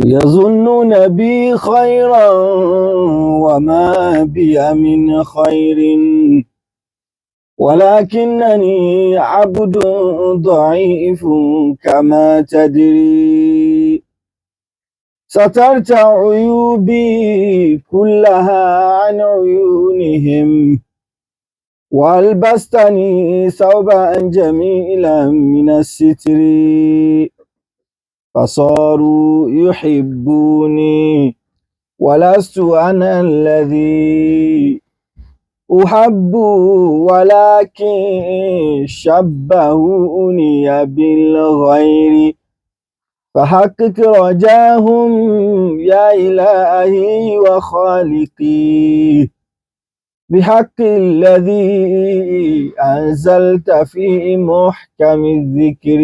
يظنون بي خيرا وما بي من خير ولكنني عبد ضعيف كما تدري سترت عيوبي كلها عن عيونهم وألبستني ثوبا جميلا من الستر فصاروا يحبوني ولست أنا الذي أحب ولكن شبهوني بالغير فحقق رجاهم يا إلهي وخالقي بحق الذي أنزلت في محكم الذكر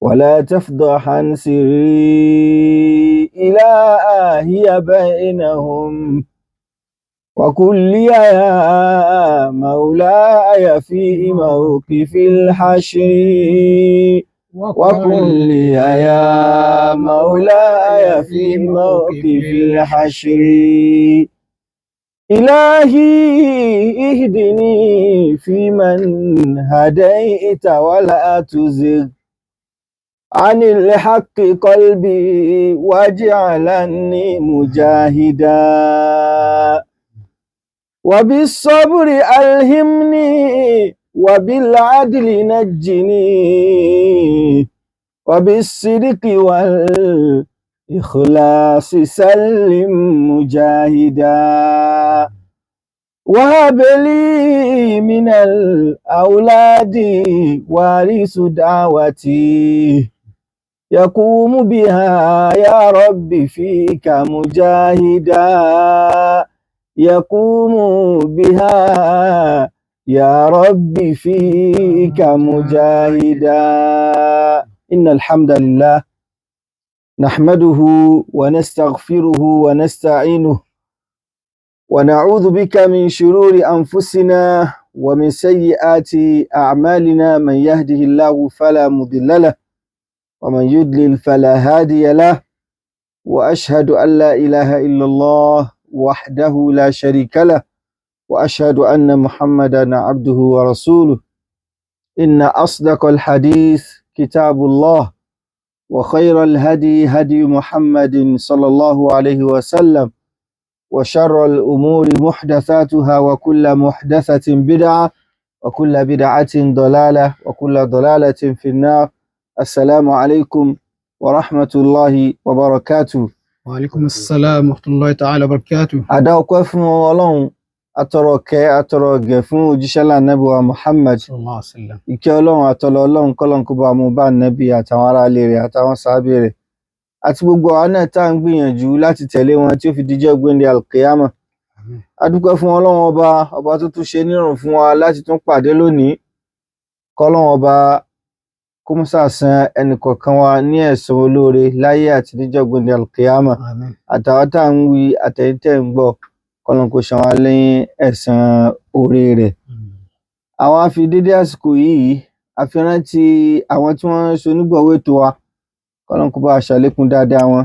ولا تفضح عن سري إلهي بينهم وقل لي يا مولاي في موقف الحشر وقل لي يا مولاي في موقف الحشر إلهي اهدني فيمن هديت ولا تزغ عن الحق قلبي واجعلني مجاهدا وبالصبر ألهمني وبالعدل نجني وبالصدق والإخلاص سلم مجاهدا وهب لي من الأولاد وارث دعوتي يقوم بها يا رب فيك مجاهدا يقوم بها يا رب فيك مجاهدا إن الحمد لله نحمده ونستغفره ونستعينه ونعوذ بك من شرور أنفسنا ومن سيئات أعمالنا من يهده الله فلا مضل له ومن يضلل فلا هادي له وأشهد أن لا إله إلا الله وحده لا شريك له وأشهد أن محمدا عبده ورسوله إن أصدق الحديث كتاب الله وخير الهدي هدي محمد صلى الله عليه وسلم وشر الأمور محدثاتها وكل محدثة بدعة وكل بدعة ضلالة وكل ضلالة في النار. السلام عليكم ورحمة الله وبركاته. وعليكم السلام ورحمة الله تعالى وبركاته. Adáwọ̀pẹ́ fún Ọlọ́run, atọrọkẹ́ atọrọgẹ̀ fún òjíṣẹ́ Ànábì wa Muhammad. Sallallahu alaihi wasallam. Ìkẹ́ Ọlọ́run àtọlọ Ọlọ́run kọ́lọ́n kó bá mú bá Ànábì àtàwọn ará ilé rẹ̀ àtàwọn sàábé rẹ̀ àti gbogbo àwọn náà tá à ń gbìyànjú láti tẹ̀lé wọn tí ó fi dijọ́ gbéǹde alkiyama. A dúpẹ́ fún Ọlọ́run ọba tó tún ṣe nírọ̀rùn fún wa láti tún pàdé lónìí. Kọ́lọ́run ọba kó mú sàsán ẹnìkọ̀ọ̀kan wa ní ẹ̀san olóore láyé àti níjọ́ gbéǹde alkiyama. Àtàwọn tá à ń wí àtẹ̀yìntẹ̀ ń gbọ́ kọ́lọ́n kó san wá lẹ́yìn ẹ̀san oore rẹ̀. Àwọn afi dédé àsìkò yìí àfi rántí àwọn tí wọ́n ń ṣonígbọ̀wọ́ ètò wa kọ́lọ́n kó bá ṣàlékún dáadáa wọn.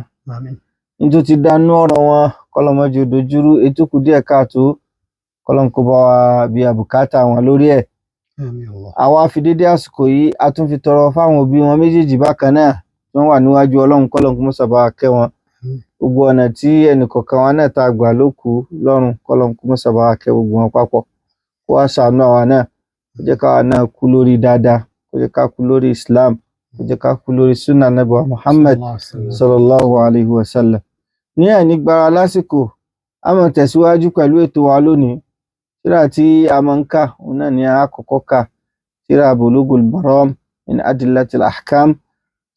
Ní tó ti dánú ọ̀rọ̀ wọn kọ́lọ́n má jẹ́ ó dojúrú, ètò kù díẹ̀ káàtó kọ́lọ́n kó bá wa bí àbùkátà wọn lórí ẹ̀. Àwọn afi dédé àsìkò yìí a tún fi tọrọ fáwọn òbí wọn méjèèjì bákan náà tí wọ́n wà níwájú Ọlọ́run kọ́lọ́n kó mọ́ sábà kẹ́ wọn. Gbogbo ọ̀nà tí ẹnìkọ̀ọ̀kan wa náà tá a gbà ló kù lọ́rùn kọ́lọ́n kó mọ́ sábà kẹ́ gbogbo wọn papọ̀. Kó wá ṣàánú àwa náà, kó jẹ́ káwa náà kú lórí dáadáa, kó jẹ́ ká kú lórí Islam, kó jẹ́ ká kú lórí sunnah Ànábì wa Muhammad sallallahu alaihi wasallam. Ní àìnígbára lásìkò, a máa tẹ̀síwájú pẹ̀lú ètò wa lónìí. Tírà tí a máa ń kà òun náà ni a kọ́kọ́ kà, tírà Bulugul Maram min Adillatil Ahkam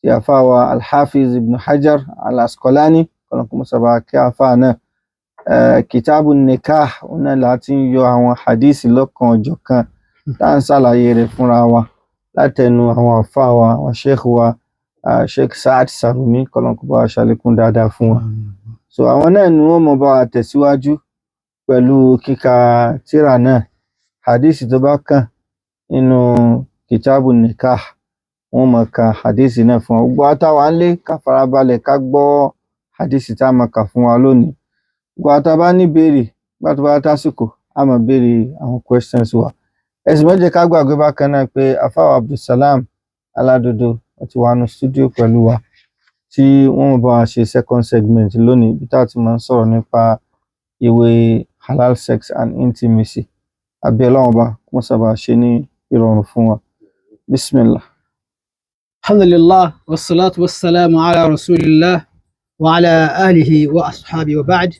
tí àfáà wa Al-Hafiz Ibn Hajar Al-Asqalani kọ́lọ́n kó mọ́ sábà kẹ́ àfáà náà. Kitabun Nikah òun náà láti ń yọ àwọn hadisi lọ́kan ọ̀jọ̀kan tá à ń ṣàlàyé rẹ̀ fúnra wa látẹnu àwọn àfáà wa àwọn sheikh wa Sheikh Saad Sarumi kọ́lọ́n kó bá wa ṣàlékún dáadáa fún wa. So àwọn náà ni wọ́n mọ̀ bá wa tẹ̀síwájú pẹ̀lú kíka tírà náà. Hadisi tó bá kàn nínú Kitabun Nikah wọ́n máa ka hadisi náà fún wa. Gbogbo àtàwà ń lé ká farabalẹ̀ ká gbọ́ hadisi tá a máa kà fún wa lónìí. Gbogbo àtàbá ní béèrè nígbà tó bá tásìkò a máa béèrè àwọn questions wa. Ẹ̀sìn má jẹ́ ká gbàgbé bákan náà pé afáwà Abdulsalam Aládodo wọ́n ti wà ní studio pẹ̀lú wa tí wọ́n bá wa ṣe second segment lónìí bí tá a ti máa ń sọ̀rọ̀ nípa ìwé halal sex and intimacy. Àbí Ọlọ́run Ọba kó sábà ṣe ní ìrọ̀rùn fún wa. Bismillah. Alhamdulillah, wassalatu wassalamu ala rasulillah wa ala alihi wa ashabi wa ba'd.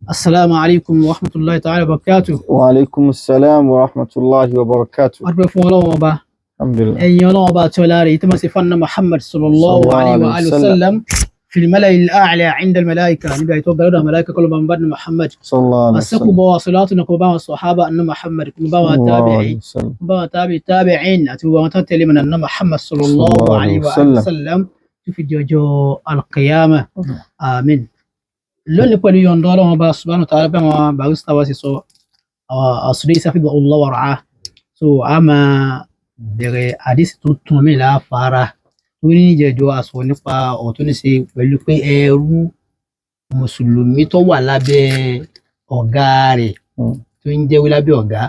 Assalamu alaikum wa rahmatullahi ta'ala wa barakatuh. Wa alaikum assalam wa rahmatullahi wa barakatuh. Wọ́n dúpẹ́ fún Ọlọ́run Ọba. Alhamdulillah. Ẹ̀yin Ọlọ́run Ọba tí ó láre tí máa ṣe fánà Muhammad sallallahu alaihi wa alihi wa sallam في الملأ الأعلى عند الملائكة نبي يتوقع لنا ملائكة كل من بعد محمد صلى الله عليه السقوا وسلم. بواصلاتنا كبا الصحابة أن محمد كبا تابعين كبا تابعين أتوا تتلي من أن محمد صلى الله عليه وآله وسلم في جو القيامة آمين لون يقول يندور ما سبحانه وتعالى بما بعوست واسسو أصلي سفيد الله ورعاه سو أما بغي حديث تومي لا فاره torí níjẹ̀jọ́ a sọ nípa ọ̀rọ̀ tó ní ṣe pẹ̀lú pé ẹrú mùsùlùmí tó wà lábẹ́ ọ̀gá rẹ̀ tó ń jẹ́wé lábẹ́ ọ̀gá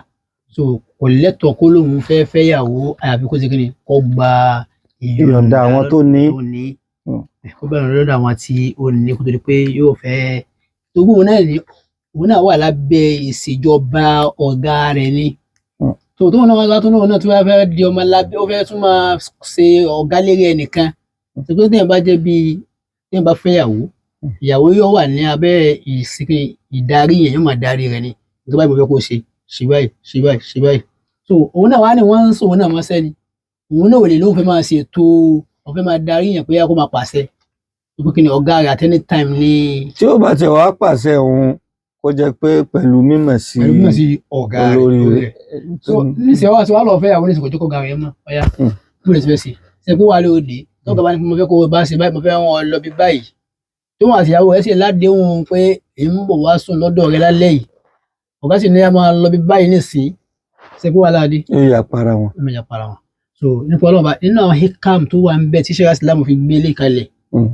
so kò lẹ́tọ̀ọ́ kó lóun fẹ́ fẹ́yàwó àyàfi kó ṣe kí ni kó gba ìyọ̀ǹda àwọn tó ní kó bá ìrànlọ́wọ́ lọ́dọ̀ àwọn tí ó ní kó tó di pé yóò fẹ́ torí òun náà wà lábẹ́ ìṣèjọba ọ̀gá rẹ̀ ni tó náà wá tó náà tí wọ́n fẹ́ di ọmọ lábẹ́ ó fẹ́ tún máa ṣe ọ̀gá lérí ẹnìkan tó pé téèyàn bá jẹ́ bíi téèyàn bá fẹ́ ìyàwó yóò wà ní abẹ́ ìdarí yẹn yóò máa darí rẹ̀ ni tó báyìí mo fẹ́ kó ṣe báyìí ṣe báyìí ṣe báyìí so òun náà wá ní wọ́n ń sọ òun náà máa sẹ́ni òun náà ò lè lóun fẹ́ máa ṣètò òun fẹ́ máa darí yẹn pé kó máa pàṣẹ tó kí ni ọ̀gá rẹ̀ at any time ni. tí ó bá tẹ̀ wá pàṣẹ òun kó jẹ́ pé pẹ̀lú mímọ̀ sí ọ̀gá rẹ̀ níṣẹ́ wá sí wàá lọ fẹ́ àwọn oníṣègùn tó kọ́ ga rẹ̀ mọ́ ọ̀yá kúrò lè ṣe ṣe pé wà lóde tọ́ka bá ní mo fẹ́ kó o bá ṣe báyìí mo fẹ́ wọn lọ bí báyìí tó wọn àti ìyàwó rẹ̀ sì ládéhùn pé èyí ń bọ̀ wá sùn lọ́dọ̀ rẹ̀ lálẹ́ yìí ọ̀gá sì ní a máa lọ bí báyìí nísìnyí ṣe pé wà láàdé. ó yà para wọn. so nípa ọlọ́ọ̀bá nínú àwọn hikam tó wà ń bẹ tí sẹ́yà sílámù fi gbé lé kalẹ̀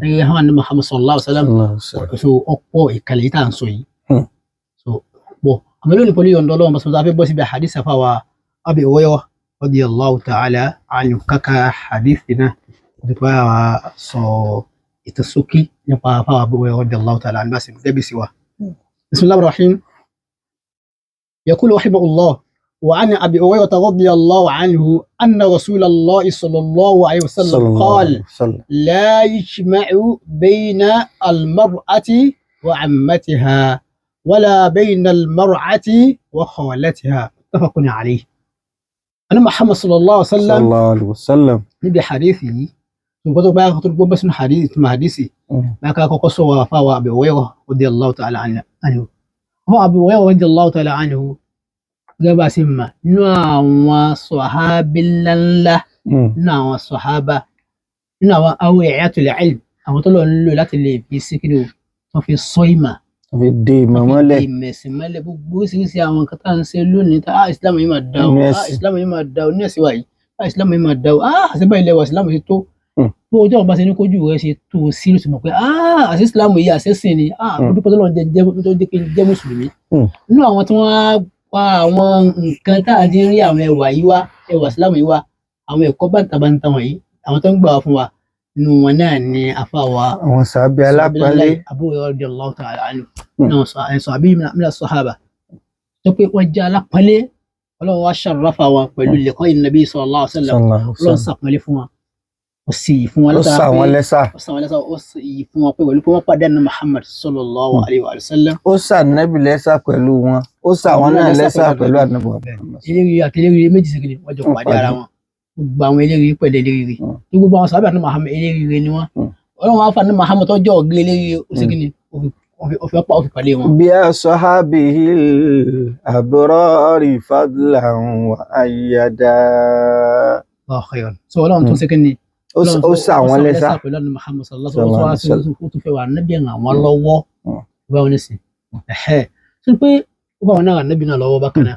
ẹgbẹ́ hàn ní Muhammad sallallahu alaihi wasallam so ọ̀pọ̀ ìkàlẹ̀ yìí tá à ń sọ yìí bọ̀ àmọ́ lónìí pẹ̀lú yọ̀ǹda Ọlọ́run bá fẹ́ bọ́ síbi hadith àfàwà Abi Hurairah radiyallahu ta'ala anhu kàkà hadith náà nípa sọ ìtẹ̀sókí nípa àfàwà Abi Hurairah radiyallahu ta'ala anhu bá sì débi sí wa. Bismillahir rahim yaqulu rahimahullah wa an Abi Hurairah radiyallahu anhu anna Rasulallahi sallallahu alayhi wa sallam qala la yajma'u bayna al-mar'ati wa 'ammatiha ولا بين المرأة وخالتها متفق عليه. أنا محمد صلى الله عليه وسلم نبي حديثي نقول بقى خطر بس من حديثي ما كان قصوا فوا أبي هريرة رضي الله تعالى عنه هو أبي هريرة رضي الله تعالى عنه جاب سمة نوع صحاب الله نوع الصحابة نوع أوعية العلم أو طلعوا لا اللي بيسكنوا في الصيمة fi dé ìmọ̀mọ́lẹ̀ ìmẹ̀sìmọ́lẹ̀ gbogbo oríṣiríṣi àwọn nǹkan tá à ń ṣe lónìí tá ìsìlámù yìí máa dá o ìsìlámù yìí máa dá o ní ẹ̀sìn wa yìí ìsìlámù yìí máa dá o àṣìbá ilẹ̀ wa ìsìlámù ṣe tó tó ojú àwọn bá ṣe ní kójú rẹ ṣe tó o sí lóṣù mọ̀ pé àṣì ìsìlámù yìí àṣẹ́sìn ni dúpẹ́ tó lọ́n jẹ́ kí n jẹ́ mùsùlùmí nínú àwọn tí wọ́n pa àwọn nǹkan tá à ń rí àwọn ẹwà yìí wá ẹwà ìsìlámù yìí wá àwọn ẹ̀kọ́ bàǹtàbàǹtà wọ̀nyí àwọn tó ń gbà wá fún wa nínú wọn náà ni àfàwà àwọn sàbí alápálẹ Abu Hurairah radiyallahu ta'ala anhu náà sàbí min as-sahaba tó pé wọ́n jẹ́ alápálẹ Ọlọ́run wá ṣàràfà wọn pẹ̀lú liqa'i an-nabi sallallahu alaihi wasallam Ọlọ́run sàpọnlé fún wọn ó sì fún wọn ó sà wọn lẹ́sà ó sì fún wọn pé pẹ̀lú pé wọ́n pàdé ní Muhammad sallallahu alaihi wasallam ó sà nẹ́bì lẹ́sà pẹ̀lú wọn ó sà wọn náà lẹ́sà pẹ̀lú ànábì eléyìí àti eléyìí méjì sí kiri wọ́n jọ pàdé ara wọn gbogbo àwọn eléyìí pẹ̀lú eléyìí ní gbogbo àwọn sábà ní Muhammad eléyìí ni wọn Ọlọ́run wá fà ní Muhammad tó jẹ́ ọ̀gá eléyìí ó sì kiri ó fi pàdé wọn. bí a sahabihi abrari fadlan wa ayyada. so Ọlọ́run tó sì kiri ó sà wọn lẹ́sà pẹ̀lú ní Muhammad sallallahu alaihi wasallam ó tún fẹ́ wà níbi àwọn lọ́wọ́ bá wọn nísìn tó pé ó bá wọn náà níbi náà lọ́wọ́ bákan náà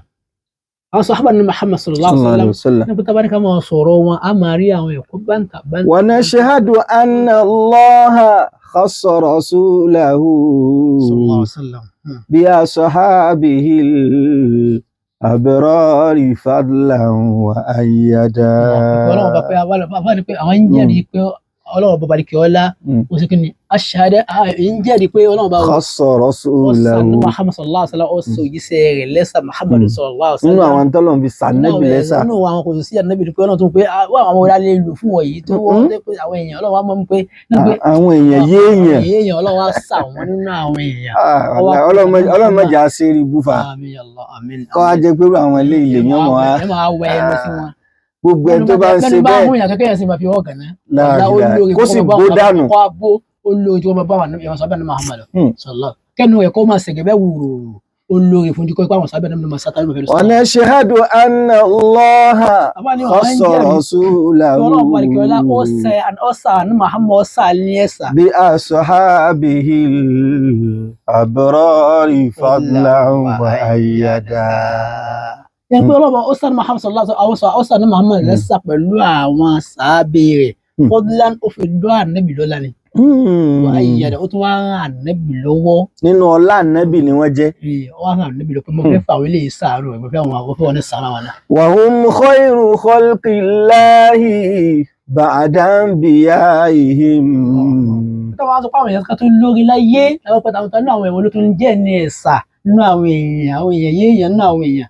àwọn sàhábà ní Muhammad sallallahu alaihi wasallam nípa tá bá ní ká máa sọ̀rọ̀ wọn a máa rí àwọn ẹ̀kọ́ bántà. wa nashhadu anna Allaha khassa rasulahu sallallahu alaihi wasallam bi ashabihil abrari fadlan wa ayyada. Ọlọ́run bá pé àwọn ń jẹ́rìí pé Ọlọ́run bá balikẹ́ ọlá ó sì kí ni aṣáájú ń jẹ́rìí pé Ọlọ́run bá khassa rasulahu Muhammad sallallahu alaihi wasallam ó sọ òjíṣẹ́ rẹ̀ lẹ́sà Muhammad sallallahu alaihi nínú wasallam àwọn tọ́lọ́run fi sànẹ́bì lẹ́sà. nínú àwọn kò sí ànábì pé Ọlọ́run tó pé wọ́n àwọn ọ̀rẹ́ alẹ́ lò fún wọ̀nyí tó wọ́n pé àwọn èèyàn Ọlọ́run wá mọ́ pé àwọn èèyàn yéèyàn Ọlọ́run wá sà wọ́n nínú àwọn èèyàn. Ọlọ́run mẹ́jà ṣe rí búfà kọ́ á jẹ́ pé àwọn ilé ilé yẹn mọ̀ á gbogbo ẹni tó bá ń ṣe bẹ́ẹ̀ kó sì bó dànù. Olórí tí wọ́n bá wà ní ìwọ̀n sábẹ́ ní Muhammad sallallahu kẹ́nu ẹ̀kọ́ máa ṣẹ̀gẹ̀ bẹ́ẹ̀ wúrò olórí fún díkọ́ ìpáwọn sábẹ́ ní masata ní ìfẹ́ wa nashhadu anna Allaha khassa rasulahu bi ashabihil abrari fadlan wa ayyada. Yẹn pé ọlọ́ba ọ̀sán Muhammad sallallahu alaihi wasallam ọ̀sán ní Muhammad lẹ́sà pẹ̀lú àwọn sàábẹ̀ rẹ̀ fadlan ó fi dọ́ ànábì lọ́la ni. Ayyada ó tún wá rán ànábì lọ́wọ́. Nínú ọlá ànábì ni wọ́n jẹ́. Wọ́n rán ànábì lọ́wọ́ pé mo fẹ́ fàwọn ilé ìsàárò ẹ̀ mo fẹ́ wọn ní sàárà wọn náà. Wa hum khayru khalqillahi ba'da anbiya'ihim. Tọ́wọ́ á sọ pé àwọn èèyàn kan tó lórí láyé àwọn pẹ̀tàwọn tán ní àwọn èèyàn ló tún jẹ́ ní ẹ̀sà nínú àwọn èèyàn yéèyàn nínú àwọn èèyàn.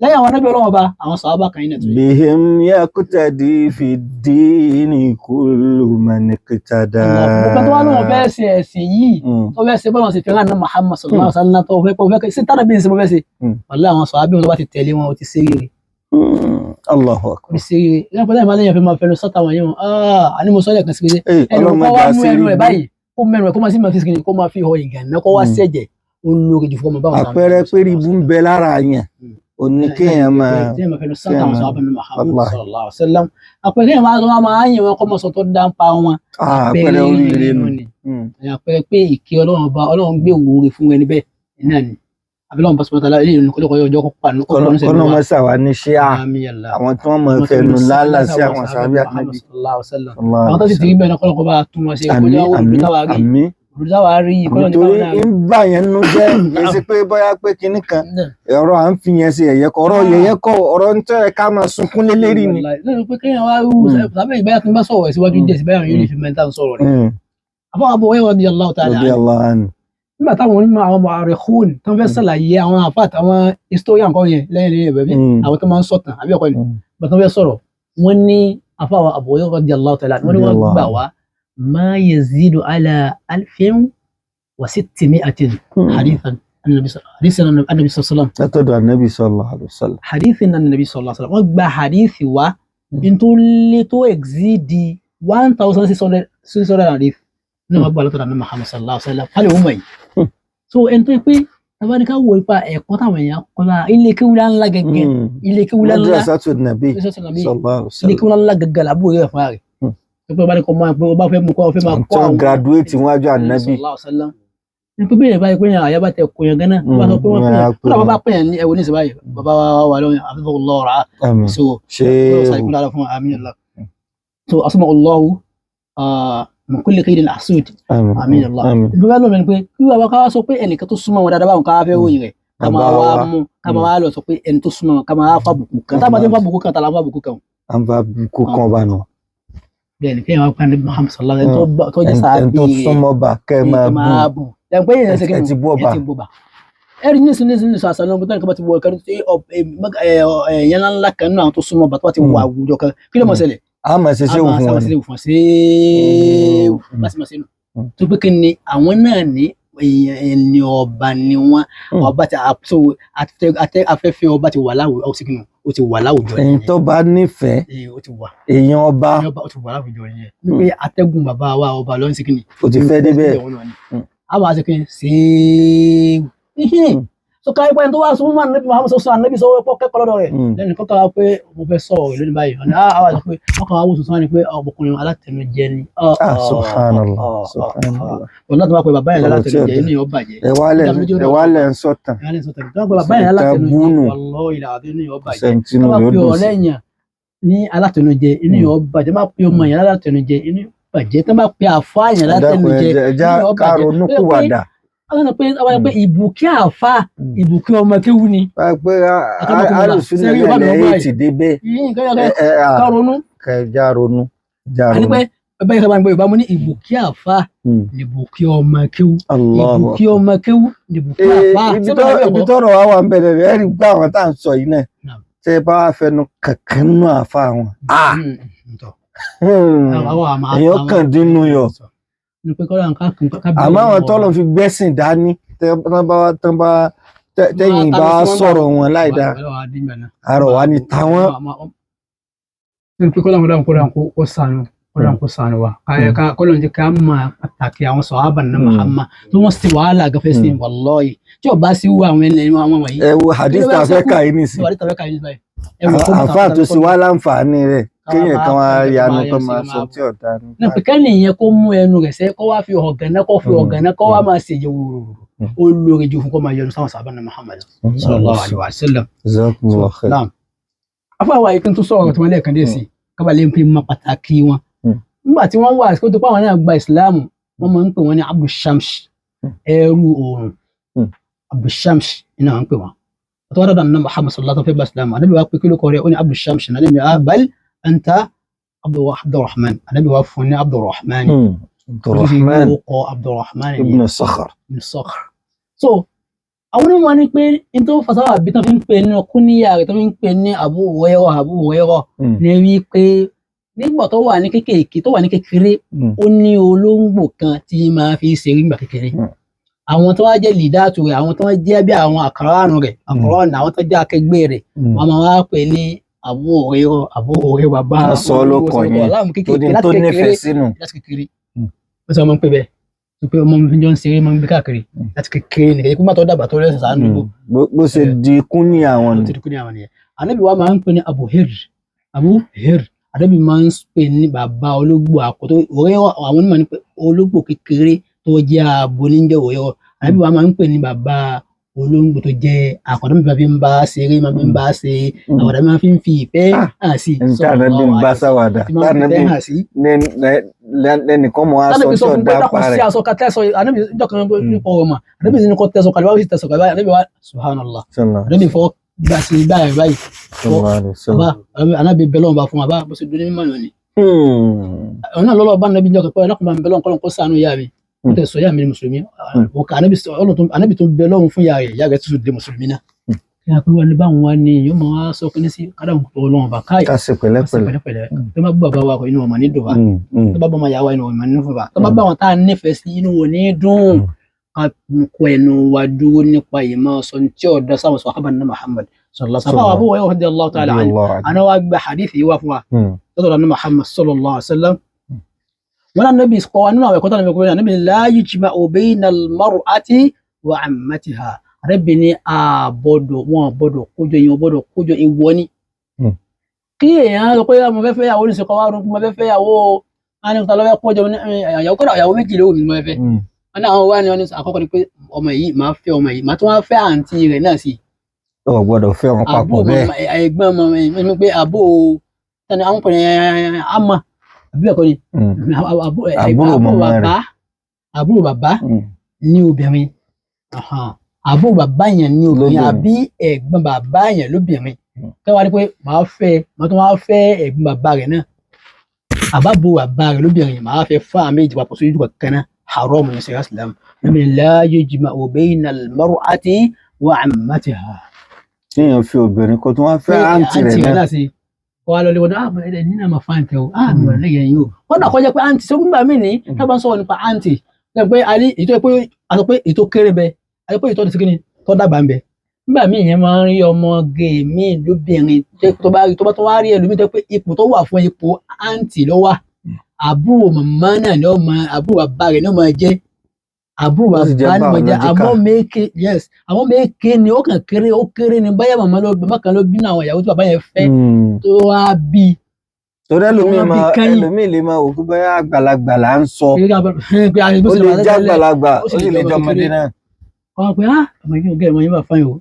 Lẹ́yìn àwọn anábì Ọlọ́run ọba àwọn sàhábà kan yìí nà tó yẹ. Bihim yaqtadi fi ddini kullu man iqtada. Ọ̀pẹ tó wá lóun fẹ́ ṣe ẹ̀sìn yìí tó fẹ́ ṣe bọ́lá ṣe fi rán ní Muhammad sallallahu alaihi wasallam tó fẹ́ sí tánà bí n ṣe mo fẹ́ ṣe. Wàlá àwọn sàhábà wọn bá ti tẹ̀lé wọn ó ti ṣe rere. Allahu akbar. Ó ti ṣe rere. Ìyá pẹ̀lú ìmọ̀ lẹ́yìn fẹ́ máa fẹnu sọ́tà wọn yìí wọn. Àní mo sọ́lẹ̀ kan sí pé ẹnu kọ́ wá mú ẹnu ẹ̀ báyìí kó mẹ́nu ẹ̀ kó máa sí máa fi sìnkì kó máa fi họ ìgànnà kó wá sẹ́jẹ̀ olórí ju fún ọmọ báwọn. Àpẹẹrẹ pé ibú ń bẹ lára yẹn oníkéèyàn máa fẹnu sọ́tà wọn sọ́tà ní Muhammad sallallahu alaihi wasallam. Àpẹẹrẹ yẹn máa yìn wọn kọ́ mọ́ sọ tó dá ń pa wọn. Àpẹẹrẹ oríire nù. Àpẹẹrẹ pé ìkẹ́ Ọlọ́run ọba Ọlọ́run gbé òwúre fún ẹni bẹ́ẹ̀ náà ni. Àbílọ́run bá sọ́tà ilé ìlú kọ́lọ́kọ́ ọjọ́ kọ́ pàánù kọ́ lọ́nà kọ́nà mọ́ sàwà ní ṣé àwọn tí wọ́n mọ̀ fẹnu lálà sí àwọn sàbí àtàbí. Àwọn tó sì ti rí bẹ́ẹ̀ náà kọ́lọ́kọ́ bá tún wọn ṣe àmín. Olùdáwárí nítorí ń bà yẹn nínú jẹ́ kìí ṣe pé bóyá pé kinní kan ọ̀rọ̀ à ń fi yẹn ṣe ẹ̀yẹ kọ́ ọ̀rọ̀ yẹ̀yẹ́ kọ́ ọ̀rọ̀ ń tẹ́ ká máa sunkún lé lérí ni. lẹ́nu pé kéèyàn wá rú sábẹ́ ìbáyà tí ń bá sọ̀rọ̀ síwájú díẹ̀ sí báyà yóò lè fi mẹ́ta sọ̀rọ̀ rẹ̀. àbọ̀ àbọ̀ wẹ́wọ̀ radiyallahu ta'ala anhu. nígbà táwọn onímọ̀ àwọn mu'arrikhun tó ń fẹ́ sàlàyé àwọn àfáàtì àwọn historian kan yẹn lẹ́yìn ìbẹ̀bí àwọn tó máa ń sọ̀tàn àbí ọkọ ni bá tó ń fẹ́ sọ̀rọ̀ wọ́n ní àfáà Abu Hurairah radiyallahu ta'ala wọ́n ní wọ́n gbà wá ma yazidu ala 1600 حديثا النبي صلى الله عليه وسلم látọ̀dọ̀ النبي صلى الله عليه وسلم حديث النبي صلى الله عليه وسلم wọ́n gba hadith wa into lè tó exceed 1600 hadith ní wọ́n gba látọ̀dọ̀ Muhammad sallallahu alaihi wasallam kálí òun mọ̀yí. So ẹni tó pé abáníká wo ipa ẹ̀kọ́ táwọn èèyàn kọ́lá ilé kéwúlá ńlá gẹ́gẹ́ ilé kéwúlá ńlá ilé kéwúlá ńlá gẹ́gẹ́ làbúrò yẹn fún ààrẹ pé bá ní kọ́ máa pé ó bá fẹ́ mú kọ́ ọ fẹ́ máa kọ́ àwọn graduate níwájú ànábì ní pé bẹ́ẹ̀ báyìí pé yàn àyà bá tẹ kò yàn gánà bá sọ pé wọ́n pè yàn kúrò bá pè yàn ní ẹwọ ní ìsìn báyìí bàbá wa wà lọ́wọ́ àfihàn lọ́ọ̀rà so ṣe ṣàìkúrò dára fún àmín Allah so asma Allahu min kulli kaydin ahsud àmín Allah ìgbà lọ́mọ ni pé kí wàá ká sọ pé ẹnìkan tó súnmọ́ wọn dáadáa báwọn ká fẹ́ wòye rẹ̀ ká máa wá mú ká máa wá lọ sọ pé ẹni tó súnmọ́ wọn ká máa fa bùkù kan tá a bá ti fa bùkù kan tàlà fa bùkù kan. à ń fa bùkù kan bá nù. bẹ́ẹ̀ni kéèyàn wá pàdé Muhammad sallallahu alaihi wasallam tó jẹ́ sáà ẹni tó súnmọ́ bá kẹ́ máa bù pé yẹn ṣe kí ti bú ọba ẹ̀rí nísìnyí sọ àṣà náà bó tẹ́lẹ̀ kí wọ́n ti wọ ẹ̀kẹ́ tí yẹn ńlá kan náà tó súnmọ́ bá tó wá ti wọ àwùjọ kan kí ló mọ̀ ṣẹlẹ̀ a máa ṣe ṣéwù fún wọn ṣéwù tó pé kí ni àwọn náà ní ẹni ọba ni wọn ọba ti afẹ́fẹ́ ọba ti wà láwùjọ ó ti wà láwùjọ ẹni tó bá nífẹ̀ẹ́ èèyàn ọba ó ti wà láwùjọ yẹn wípé atẹ́gùn bàbá wa ọba lọ́n sí kí ni ó ti fẹ́ débẹ̀ a máa ṣe kí ni ṣéwù so káyọ̀ pé ẹni tó wá sọ fún Ànábì Muhammad sọ Ànábì sọ pé kẹ́kọ̀ọ́ lọ́dọ̀ rẹ̀ lẹ́nu kọ́kọ́ wá pé mo fẹ́ sọ̀rọ̀ lónìí báyìí ọ̀nà àwọn àti pé wọ́n kàn wá wò sùn ni pé ọmọkùnrin alátẹnujẹ ni. Subhanallah, subhanallah. ọ̀nà tó wá pé bàbá yẹn alátẹnujẹ inú yẹn ó bàjẹ́. ẹ wá lẹ̀ ń sọ̀tàn. tó wá pé bàbá yẹn alátẹnujẹ wallahi inú yẹn ó bàjẹ́. tó wá pé ọ̀rẹ́ yẹn ní alátẹnujẹ inú yẹn ó bàjẹ́ má pé ọmọ yẹn alátẹnujẹ inú yẹn ó bàjẹ́ tó bá pé àfáà yẹn alátẹnujẹ inú yẹn ó bàjẹ́. Àwọn pé ìbùkí àfá ìbùkí ọmọ kéwú ni. Pé alùsùn nílẹ̀ èyí ti débẹ̀. Kẹjá ronú. A ní pé ẹgbẹ́ ìkàbà ń gbé ìbámu ní ìbùkí àfá ìbùkí ọmọ kéwú. Ìbùkí ọmọ kéwú ìbùkí àfá. Ibi tọ́rọ̀ wá wà ń bẹ̀rẹ̀ rẹ̀ rí gbá àwọn tá à ń sọ yìí náà. Tẹ́ bá wá fẹnu kankan nú àfá wọn. Èèyàn kàn dínú yọ. Àmọ́ àwọn tọ́lọ̀ fi gbẹ́sìn dání tẹ́yìn bá sọ̀rọ̀ wọn láìdá àrọ̀ wá ní táwọn. Kó sànù wa kọ́lọ̀ jẹ́ ká máa pàtàkì àwọn sọ̀hábà ní Muhammad tó wọ́n sì wàhálà gafẹ́ sí wallahi tí ó bá sí wà àwọn ẹlẹ́ni àwọn wọ̀nyí. Ẹ wo hadith afẹ́kà yìí nìsín àfáà tó sì wá láǹfààní rẹ̀ kéèyàn kan wá yanu tó máa sọ tí ọ̀dà ní. Nàpẹ̀kẹ́ nìyẹn kó mú ẹnu rẹ̀ sẹ́ kó wá fi ọ̀gànná kó wá máa ṣe yòwòrò ó lórí ju fún kó máa yọnu sáwọn sàbá ní Muhammad sallallahu alaihi wasallam. Afáwa yìí kí n tún sọ̀rọ̀ tí wọ́n lẹ́ẹ̀kan dé sí kábàlẹ̀ ń fi mọ pàtàkì wọn. Nígbà tí wọ́n wà àsìkò tó pàwọn náà gba ìsìláàmù wọ́n máa ń pè wọ́n ní Abu Shams ẹrú oòrùn Abu Shams iná wọn pè wọ́n. Àtọ́wọ́ dáadáa ní Muhammad sallallahu alaihi wasallam ànábì wa pé kí ló kọ́ rẹ̀ ó ní Abu Shams náà lẹ́mi bal anta Abdurrahman ànábì wa fún ní Abdurrahman ibn Sakhr. So àwọn onímọ̀ ní pé in tó fasáwà bí tán fi ń pè ní kúníyà rẹ̀ tó fi ń pè ní Abu Hurairah ní wí pé nígbà tó wà ní kékeré ó ní olóńgbò kan tí máa fi ṣeré nígbà kékeré. Àwọn tó wá jẹ́ lìdáàtù rẹ̀ àwọn tó wá jẹ́ bí àwọn àkàránù rẹ̀ àkàránù àwọn tó jẹ́ akẹgbẹ́ rẹ̀ wọ́n máa wá pè ní Abu Hurairah bàbá olókọ̀ yẹn tó nífẹ̀ẹ́ sínú. Ó sọ ọmọ ń pè bẹ́ẹ̀ pé ọmọ mi jọ ń ṣeré máa ń gbé káàkiri láti kékeré nìkan ikú má tó dàgbà tó rẹ̀ sàánú gbogbo. Bó ṣe di kúnní àwọn nìyẹn. Ànábì wa máa ń pè ní Abu Hir ànábì máa ń pè ní bàbá ológbò àkọ́tọ́ Hurairah àwọn onímọ̀ ní pé ológbò kékeré tó jẹ́ abo níjẹ́ Hurairah ànábì wa máa ń pè ní bàbá olóńgbò tó jẹ́ àkọ́tọ́ mi fi ń bá ṣeré máa fi ń bá ṣe àwàdà máa fi ń fi ìfẹ́ hàn sí. Ànábì ń bá sáwàdà lẹ́nìkan mọ́ aṣọ tí ọ̀dà parẹ́. Ànábì ìjọ kan nípa ọmọ ànábì sì ní kọ́ tẹ̀sọ̀ kalẹ̀ wá sí tẹ̀sọ̀ kalẹ̀ ànábì wa subhanallah ànábì fọ́ gbà sí báyìí báyìí ànábì bẹ́lọ̀ bá fún wa bá bó ṣe dún ní mímọ́ ni. ọ̀nà lọ́lọ́ bá ànábì ìjọ kan pé ọlọ́kùnrin bẹ́lọ̀ kọ́lọ́ kó sànú ìyá mi ó tẹ̀ sọ ìyá mi ní mùsùlùmí ànábì tó bẹ́lọ̀ fún ìyá rẹ̀ tó di mùsùlùmí náà. Kí a pé wọ́n ní báwọn wá ní yóò máa wá sọ pé ní sí kádàmù tó Ọlọ́run bá káyì. Ká ṣe pẹ̀lẹ́pẹ̀lẹ́. Tó bá bá bàbá wa inú ọmọ ní dùn wá. Tó bá bá ọmọ ìyá wa inú ọmọ ní dùn wá. Tó bá bá wọn tá a nífẹ̀ẹ́ sí inú wọn ní dùn. Ká kó ẹnu wa dúró nípa ìmọ̀ sọ tí ọ̀dọ́ sáwọn sàhábà ní Muhammad sallallahu alaihi wasallam. Abu Hurairah radiyallahu ta'ala anhu. Àná wa gba hadith yìí wá fún wa. Lọ́dọ̀ ní Muhammad sallallahu alaihi wasallam. Wọ́n náà níbi ìsọ̀kọ̀ wa nínú àwọn ẹ̀kọ́ tó níbi la yujma'u bayna al-mar'ati wa 'ammatiha. Arábìnrin wọn àbọ̀dọ̀ kójọ ìyẹn ọbọ̀dọ̀ kójọ ìwọ ní. Kí èèyàn sọ pé mo fẹ́ fẹ́ yàwó ní ṣe kọ́ wá rún mo fẹ́ fẹ́ yàwó ánìkúta lọ́wọ́ kójọ ìyàwó méjì lówó mi mo fẹ́. Wọ́n ní àwọn wá ní wọn ní àkọ́kọ́ ni pé ọmọ yìí máa fẹ́ ọmọ yìí máa tún wá fẹ́ àǹtí rẹ̀ náà sí. Ó gbọ́dọ̀ fẹ́ wọn papọ̀ bẹ́ẹ̀. Ẹ̀gbọ́n ọmọ mi pé tani àwọn pẹ̀lú àmà àbí ẹ̀kọ́ ni àbúrò bàbá ní obìnrin. Àbúrò bàbá yẹn ní obìnrin àbí ẹ̀gbọ́n bàbá yẹn lóbìnrin kí wọ́n á ní pé màá tún wá fẹ́ ẹ̀gbọ́n bàbá rẹ̀ náà àbábò bàbá rẹ̀ lóbìnrin màá fẹ́ fún àmì ìjìbá pọ̀ sójú kankan náà haram ní sẹ́yà sílámù níbi la yujma'u bayna al-mar'ati wa 'ammatiha. Kéèyàn fi obìnrin kó tún wá fẹ́ àǹtí rẹ̀ náà. Wọ́n á lọ lé wọn náà nínú àmà fáǹtì o mi ò lẹ́yìn yìí o wọ́n náà kọjá pé àǹtí sókùn gbà mí ní tábà ń sọ̀rọ̀ nípa àǹtí ètò kéré bẹ́ẹ̀ àyẹ̀pọ̀ ìtọ́ ti kíni tó dàgbà ń bẹ nígbà míì yẹn máa ń rí ọmọge míì lóbìnrin tó bá tó wá rí ẹlòmíì tó pé ipò tó wà fún ipò àǹtí ló wà àbúrò màmá náà ni ọmọ àbúrò bàbá rẹ̀ náà máa jẹ́ àbúrò Ó sì jẹ́ bàbá ni mo jẹ́ biological. àmọ́ méèké yes àmọ́ méèké ni ó kàn kéré ó kéré ni báyà bàbá kan ló bí náà àwọn ìyàwó tí bàbá yẹn fẹ́ tó wá bí torí Wọ́n bí kẹ́yìn. ẹlòmíì lè máa wò pé bóyá àgbàlagbà là ń sọ, pé ó lè jẹ́ àgbàlagbà ó sì lè jẹ́ ọmọdé náà. wọ́n pe ọmọ yìí gẹ́gẹ́ ọmọ yìí bá fáyìn o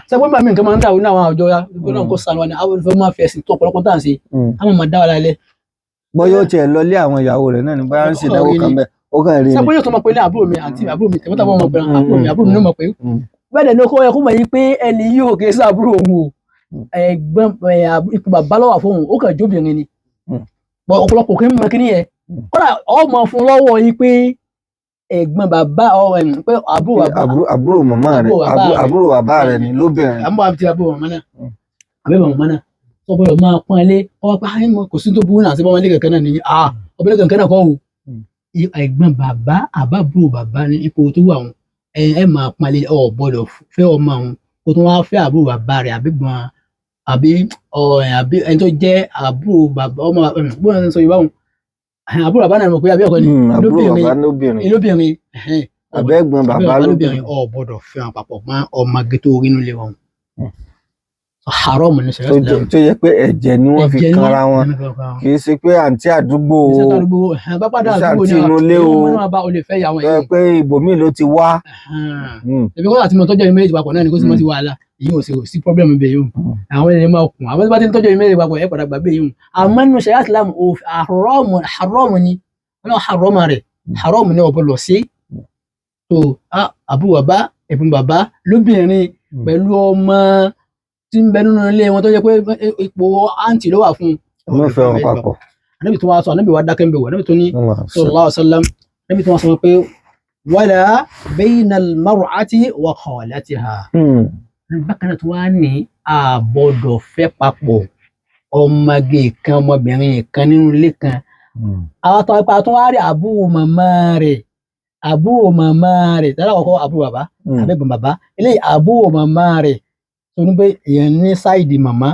sẹ́gbọ́n bá mi nǹkan máa ń dàrú ní àwọn àwùjọ ya gbọ́dọ̀ náà kó sanu wa ni àwọn olùfẹ́ máa fi ẹ̀sìn tó ọ̀pọ̀lọpọ̀ tá à ń ṣe àwọn máa dá wa lálẹ́. bóyá ó tiẹ̀ lọlé àwọn ìyàwó rẹ̀ náà ni bóyá ń ṣèdánwò kan bẹ́ẹ̀ ó kàn rí ni. sẹ́gbọ́n yóò tó máa pe ní àbúrò mi àti àbúrò mi tẹ̀wọ́n tàbí ọmọ pẹ̀lú àbúrò mi ló mọ̀ pé bẹ́ẹ̀ dẹ̀ ni ó yẹ kó mọ̀ yí pé ẹni yìí ò kì í sábúrò òun o ẹ̀gbọ́n ipò bàbá lọ́wọ́ fún òun ó kàn jóbìnrin ni ọ̀pọ̀lọpọ̀ kí n mọ kíní yẹn kódà ọmọ fún lọ́wọ́ yìí pé ẹ̀gbọ́n bàbá pé àbúrò màmá rẹ̀ àbúrò bàbá rẹ̀ ni lóbìnrin. àmọ́ àti àbúrò màmá náà àbẹ̀bẹ̀ màmá náà tó gbọ́dọ̀ máa pọ́n ilé ọwọ́ pé kò sí tó burú náà sí bọ́mọdé kankan náà ní ọbẹ̀lẹ̀ kankan náà kọ́ wò ẹ̀gbọ́n bàbá àbábúrò bàbá ní ipò tó wà wọn ẹ máa pọ́n ilé ọ̀ gbọ́dọ̀ fẹ́ ọmọ wọn kó tó wá fẹ́ àbúrò bàbá rẹ̀ àbí ẹni tó jẹ́ àbúrò bàbá ọmọ bóyá ń sọ Yorùbá wọn àbúrò bàbá náà mọ̀ pé àbí ọkọ ni lóbìnrin àbẹ́gbọ́n bàbá lóbìnrin ọ̀ gbọ́dọ̀ fẹ́ wọn papọ̀ mọ́ ọmọ gẹ́tò orí inú ilé wọn. haram ní sẹ́yìn islam tó yẹ pé ẹ̀jẹ̀ ni wọ́n fi kanra wọn kì í ṣe pé àǹtí àdúgbò àǹtí inú ilé o o lè fẹ́ yàwọn tó yẹ pé ibòmíì ló ti wá. ẹbí kọ́ àti mọ̀ tọ́jú ẹ̀mí méjì papọ̀ náà ni kó sì mọ̀ sí wàhálà yìí ò sí problem bẹ̀ yìí àwọn ènìyàn máa kùn àwọn tí wọ́n ti ń tọ́jú ẹ̀mí méjì papọ̀ ẹ̀ padà gbàgbé yìí àmọ́ nínú sẹ́yìn islam haram ni wọ́n haram ni ọ̀bọ lọ sí tó àbúrò bàbá ẹ̀bùn bàbá lóbìnrin pẹ̀lú ọmọ tí ń bẹ nínú ilé wọn tó jẹ́ pé ipò àǹtí ló wà fún wọ́n fẹ́ wọn papọ̀. Ànábì tó wá sọ Ànábì wá dákẹ́ ń bẹ̀ wọ̀ Ànábì tó ní sallallahu alaihi wasallam Ànábì tó wá sọ pé wala bayna al-mar'ati wa khalatiha bákan náà tó wá ní àbọ̀dọ̀ fẹ́ papọ̀ ọmọge kan ọmọbìnrin kan nínú ilé kan àwọn tó wá tó wá rí àbúrò màmá rẹ̀ tẹ́lẹ̀ àkọ́kọ́ àbúrò bàbá àbẹ̀gbọ̀n bàbá eléyìí àbúrò màmá rẹ̀ tó ní pé èèyàn ní sáìdì màmá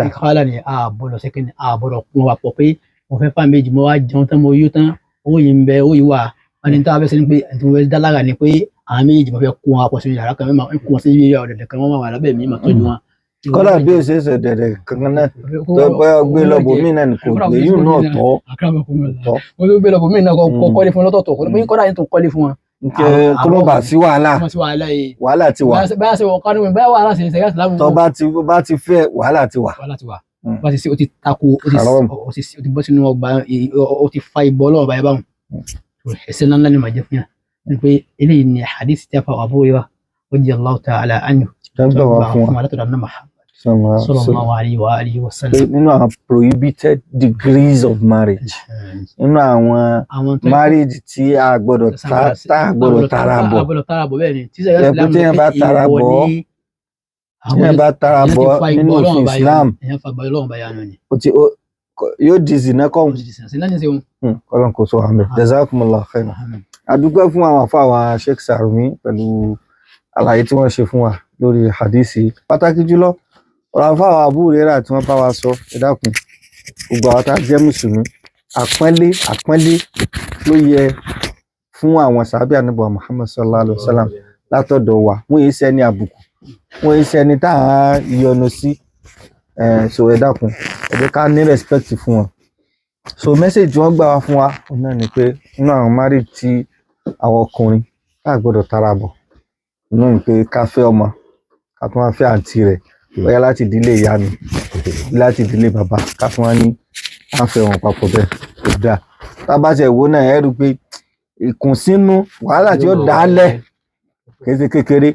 ìkọ́lá ni àbọ̀dọ̀ ṣe kíni àbọ̀dọ̀ kún wa pọ̀ pé mo fẹ́ fà méjì mo wá jẹun tán mo yó tán owó yìí ń bẹ owó yìí wà wọn ni táwọn fẹ́ sẹ́ni pé ẹ̀tọ́ fẹ́ dá lára ni pé àwọn méjì mo fẹ́ kún wa pọ̀ sí yàrá kan mẹ́ma ń kún wọn sí yíyá ọ̀dẹ̀dẹ̀ kan wọ́n máa wà lábẹ́ mi mà tọ́jú wọn. kọ́lá bí o ṣe ṣe dẹ̀dẹ̀ kankan náà tó pẹ́ gbé lọ́bọ̀ mí náà kò gbé yìí náà tọ́. wọ́n gbé lọ́bọ̀ mí náà kọ́ kọ́lé fún lọ́tọ̀ọ̀tọ̀ kọ́lá yẹn tó kọ́lé fún wọn. kó ló bá sí wàhálà ti wà báyà ṣe wọ kánú mi báyà wàhálà ṣe ṣẹyà sílámù. tó bá ti fẹ́ wàhálà ti wà. bá ti ṣe o ti tako o ti bọ́ sínú ọgbà o ti fa ìbọn ọlọ́wọ́ báyà báwọn ẹsẹ̀ ńláńlá ni màá jẹ fún yà ní pé eléyìí ni hadith tí a fa Abu Hurairah radiyallahu ta'ala anhu dábàá wà fún wa sallallahu alaihi wa alihi wa sallam. nínú àwọn prohibited degrees of marriage nínú àwọn marriage tí a gbọ́dọ̀ tara bọ̀ bẹ́ẹ̀ ni tí yẹn bá tara bọ̀ nínú òfin Islam yóò di zina kọ́ kọ́lọ́n kò sọ àmì jazakumullahu khairan. àdúgbò fún àwọn afáwọn Sheikh Sarumi pẹ̀lú àlàyé tí wọ́n ṣe fún wa lórí hadisi pàtàkì jùlọ ọ̀rọ̀ afáwọn Abu Hurairah tí wọ́n bá wa sọ ẹ dákun gbogbo àwọn tá a jẹ́ mùsùlùmí àpọ́nlé ló yẹ fún àwọn sàhábà Ànábì Muhammad sallallahu alaihi wasallam látọ̀dọ̀ wa wọ́n yìí sẹ́ni àbùkù wọ́n yìí sẹ́ni tá a yọnu sí so ẹ dákun ẹ jẹ́ ká ní respect fún wọn. so message tí wọ́n gbà wá fún wa òun náà ni pé inú àwọn marriage tí àwọn ọkùnrin tá a gbọ́dọ̀ tara bọ̀ inú ni pé ká fẹ́ ọmọ ká tún wá fẹ́ àǹtí rẹ̀ bóyá láti ìdílé ìyá mi láti ìdílé bàbá ká tún wá ní à ń fẹ́ wọn papọ̀ bẹ́ẹ̀ kò dáa tá a bá ṣe ìwò náà ẹ rí i pé ìkùnsínú wàhálà tí ó dálẹ̀ kéde kékeré